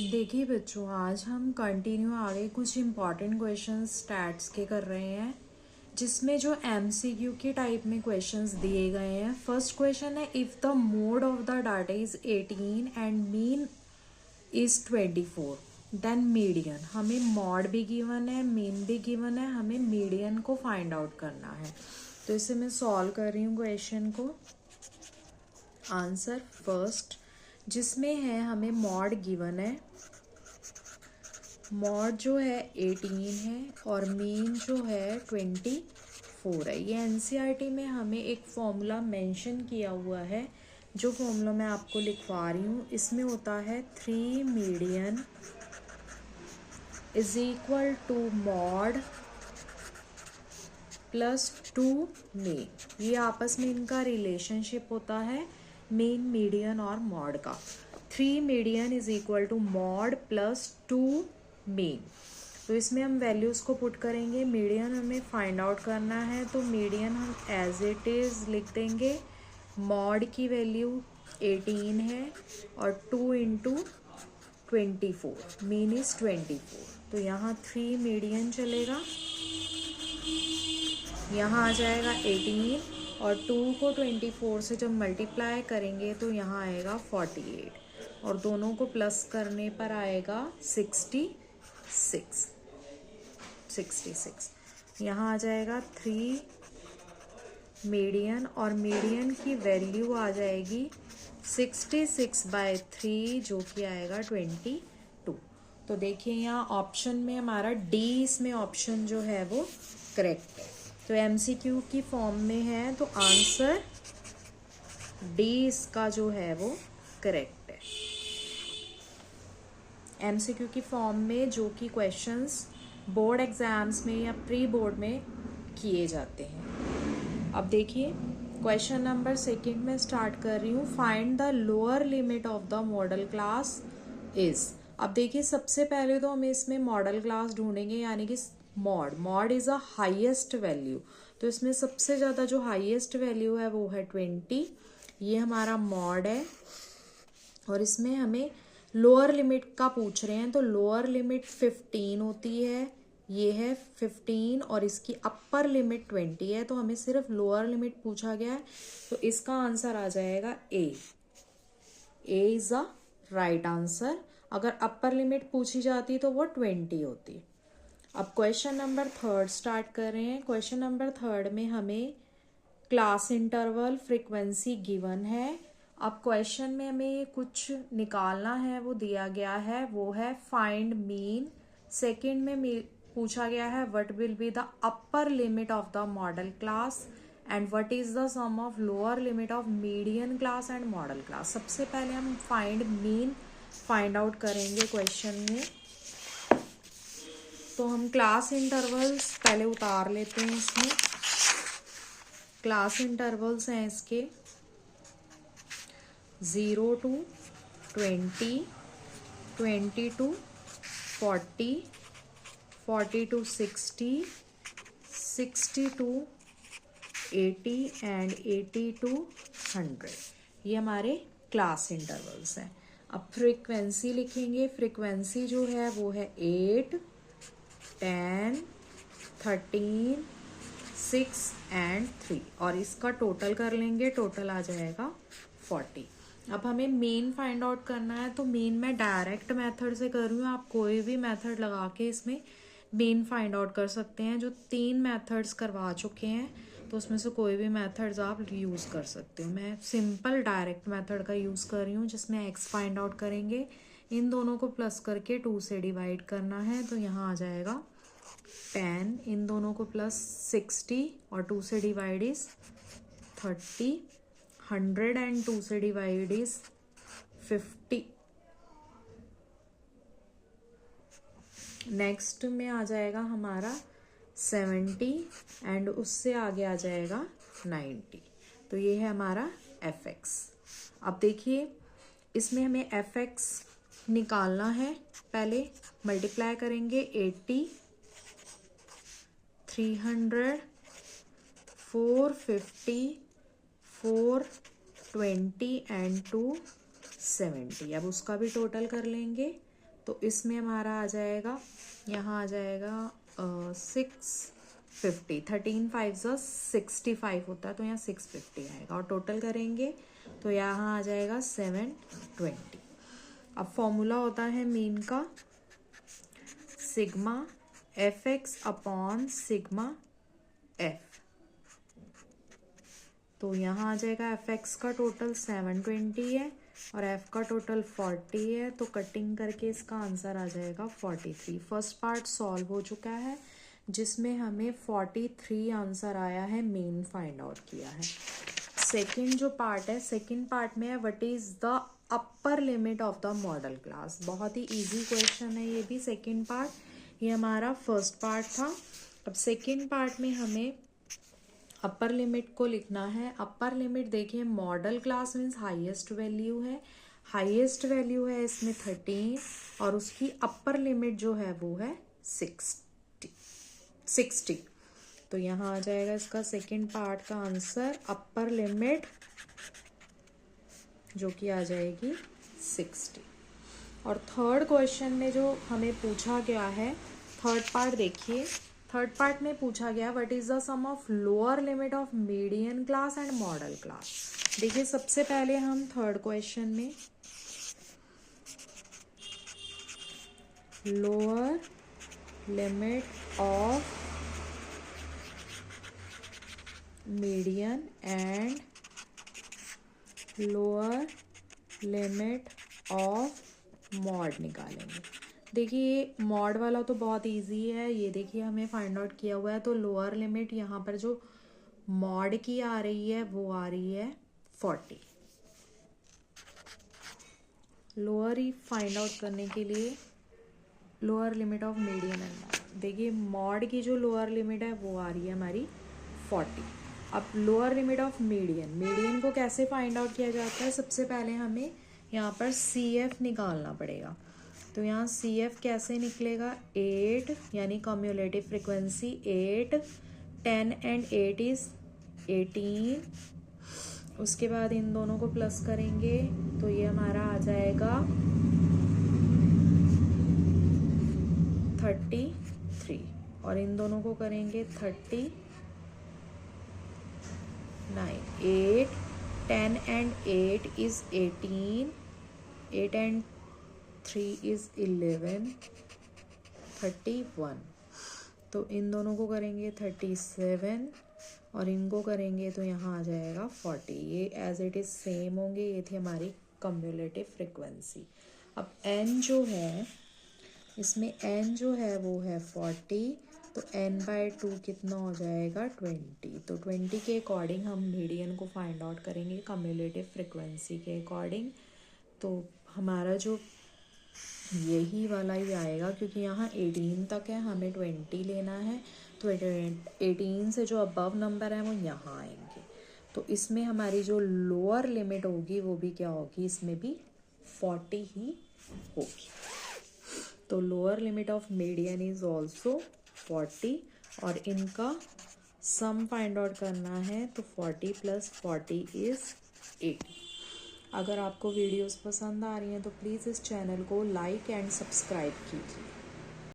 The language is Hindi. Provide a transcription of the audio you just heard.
देखिए बच्चों, आज हम कंटिन्यू आगे कुछ इम्पॉर्टेंट क्वेश्चंस स्टैट्स के कर रहे हैं, जिसमें जो एमसीक्यू के टाइप में क्वेश्चंस दिए गए हैं। फर्स्ट क्वेश्चन है, if the mode of the data is 18 and mean is 24 then median. हमें मॉड भी गिवन है, मीन भी गिवन है, हमें मीडियन को फाइंड आउट करना है। तो इसे मैं सॉल्व कर रही हूँ क्वेश्चन को। आंसर फर्स्ट, जिसमें है हमें मॉड गिवन है, मॉड जो है 18 है और मीन जो है 24 है। ये एनसीईआरटी में हमें एक फॉर्मूला मेंशन किया हुआ है, जो फॉर्मूला मैं आपको लिखवा रही हूँ। इसमें होता है 3 median is equal to mode plus 2 mean. ये आपस में इनका रिलेशनशिप होता है, मीन, मीडियन और मॉड का। 3 median is equal to mode plus 2 mean. तो इसमें हम वैल्यूज़ को पुट करेंगे। मीडियन हमें फाइंड आउट करना है, तो मीडियन हम एज इट इज़ लिख देंगे। मॉड की वैल्यू 18 है और 2 इंटू 24, मीन इज़ 24। तो यहाँ 3 मीडियन चलेगा, यहाँ आ जाएगा 18 और 2 को 24 से जब मल्टीप्लाई करेंगे तो यहाँ आएगा 48 और दोनों को प्लस करने पर आएगा 66। यहाँ आ जाएगा 3 मीडियन और मीडियन की वैल्यू आ जाएगी 66/3, जो कि आएगा 22। तो देखिए यहाँ ऑप्शन में हमारा डी, इसमें ऑप्शन जो है वो करेक्ट है। तो एमसीक्यू की फॉर्म में है, तो आंसर डी इसका जो है वो करेक्ट है। एमसीक्यू की फॉर्म में जो कि क्वेश्चंस बोर्ड एग्जाम्स में या प्री बोर्ड में किए जाते हैं। अब देखिए क्वेश्चन नंबर 2 में स्टार्ट कर रही हूँ। Find the lower limit of the modal class is. अब देखिए सबसे पहले तो हमें इसमें मॉडल क्लास ढूंढेंगे, यानी कि mod is a highest value. तो इसमें सबसे ज़्यादा जो हाईएस्ट वैल्यू है वो है 20। ये हमारा मॉड है और इसमें हमें लोअर लिमिट का पूछ रहे हैं, तो लोअर लिमिट 15 होती है, ये है 15 और इसकी अपर लिमिट 20 है। तो हमें सिर्फ लोअर लिमिट पूछा गया है, तो इसका आंसर आ जाएगा A is a right answer. अगर अपर लिमिट पूछी जाती तो वो 20 होती। अब क्वेश्चन नंबर 3 स्टार्ट कर रहे हैं। क्वेश्चन नंबर 3 में हमें क्लास इंटरवल फ्रीक्वेंसी गिवन है। अब क्वेश्चन में हमें कुछ निकालना है, वो दिया गया है, वो है फाइंड मीन। सेकंड में पूछा गया है what will be the upper limit of the modal class and what is the sum of lower limit of median class and modal class. सबसे पहले हम फाइंड मीन फाइंड आउट करेंगे क्वेश्चन में। तो हम क्लास इंटरवल्स पहले उतार लेते हैं। इसमें क्लास इंटरवल्स हैं इसके 0 to 20, 20 to 40, 40 to 60, 60 to 80 and 80 to 100। ये हमारे क्लास इंटरवल्स हैं। अब फ्रीक्वेंसी लिखेंगे। फ्रीक्वेंसी जो है वो है 8, 10, 13, 6 एंड 3 और इसका टोटल कर लेंगे, टोटल आ जाएगा 40। अब हमें मीन फाइंड आउट करना है, तो मीन मैं डायरेक्ट मेथड से कर रही हूँ। आप कोई भी मेथड लगा के इसमें मीन फाइंड आउट कर सकते हैं। जो 3 मेथड्स करवा चुके हैं, तो उसमें से कोई भी मेथड्स आप यूज़ कर सकते हो। मैं सिंपल डायरेक्ट मेथड का यूज़ कर रही हूँ, जिसमें एक्स फाइंड आउट करेंगे। इन दोनों को प्लस करके 2 से डिवाइड करना है, तो यहाँ आ जाएगा 10। इन दोनों को प्लस 60 और 2 से डिवाइड इज 30। 100 एंड 2 से डिवाइड इज 50। नेक्स्ट में आ जाएगा हमारा 70 एंड उससे आगे आ जाएगा 90। तो ये है हमारा fx। अब देखिए इसमें हमें fx निकालना है। पहले मल्टीप्लाई करेंगे 80, 300, 450, 420 एंड 270। अब उसका भी टोटल कर लेंगे, तो इसमें हमारा आ जाएगा, यहाँ आ जाएगा 650, 13 5 65 होता है, तो यहाँ 650 आएगा। और टोटल करेंगे तो यहाँ आ जाएगा 720। अब फॉर्मूला होता है मीन का sigma fx upon sigma f। तो यहाँ आ जाएगा fx का टोटल 720 है और f का टोटल 40 है, तो कटिंग करके इसका आंसर आ जाएगा 43। फर्स्ट पार्ट सॉल्व हो चुका है जिसमें हमें 43 आंसर आया है, मेन फाइंड आउट किया है। सेकंड जो पार्ट है, सेकंड पार्ट में है what is the upper limit of the modal class. बहुत ही इजी क्वेश्चन है ये भी। सेकंड पार्ट, ये हमारा फर्स्ट पार्ट था। अब सेकंड पार्ट में हमें अपर लिमिट को लिखना है। अपर लिमिट देखिए, model class means highest value है, हाईएस्ट वैल्यू है इसमें 13 और उसकी अपर लिमिट जो है वो है 60। तो यहाँ आ जाएगा इसका सेकंड पार्ट का आंसर, अपर लिमिट जो कि आ जाएगी 60। और थर्ड क्वेश्चन में जो हमें पूछा गया है, थर्ड पार्ट देखिए, थर्ड पार्ट में पूछा गया what is the sum of lower limit of median class and modal class. देखिए सबसे पहले हम थर्ड क्वेश्चन में lower limit of median and lower limit of mode निकालेंगे। देखिए ये मॉड वाला तो बहुत इजी है, ये देखिए हमें फाइंड आउट किया हुआ है। तो लोअर लिमिट यहाँ पर जो मॉड की आ रही है वो आ रही है 40। लोअर ही फाइंड आउट करने के लिए lower limit of median and mod, देखिए मॉड की जो लोअर लिमिट है वो आ रही है हमारी 40। अब lower limit of median, median को कैसे फाइंड आउट किया जाता है, सबसे पहले हमें यहाँ पर CF निकालना पड़ेगा। तो यहाँ CF कैसे निकलेगा, 8 यानी कम्युलेटिव फ्रिक्वेंसी 8, 10 एंड 8 इज 18। उसके बाद इन दोनों को प्लस करेंगे तो ये हमारा आ जाएगा 33 और इन दोनों को करेंगे 39। 8, 10 एंड 8 is 18, 8 and 3 is 11, 31। तो इन दोनों को करेंगे 37 और इनको करेंगे तो यहाँ आ जाएगा 40। ये एज इट इज़ सेम होंगे। ये थी हमारी कम्युलेटिव फ्रिक्वेंसी। अब n जो है, इसमें n जो है वो है 40, तो n/2 कितना हो जाएगा 20। तो 20 के अकॉर्डिंग हम मीडियन को फाइंड आउट करेंगे कम्युलेटिव फ्रिक्वेंसी के अकॉर्डिंग। तो हमारा जो यही वाला ही आएगा, क्योंकि यहाँ 18 तक है, हमें 20 लेना है। तो 18 से जो अबव नंबर है वो यहाँ आएंगे। तो इसमें हमारी जो लोअर लिमिट होगी वो भी क्या होगी, इसमें भी 40 ही होगी। तो lower limit of median is also 40 और इनका सम फाइंड आउट करना है। तो 40 + 40 इज 80। अगर आपको वीडियोस पसंद आ रही हैं तो प्लीज़ इस चैनल को लाइक एंड सब्सक्राइब कीजिए।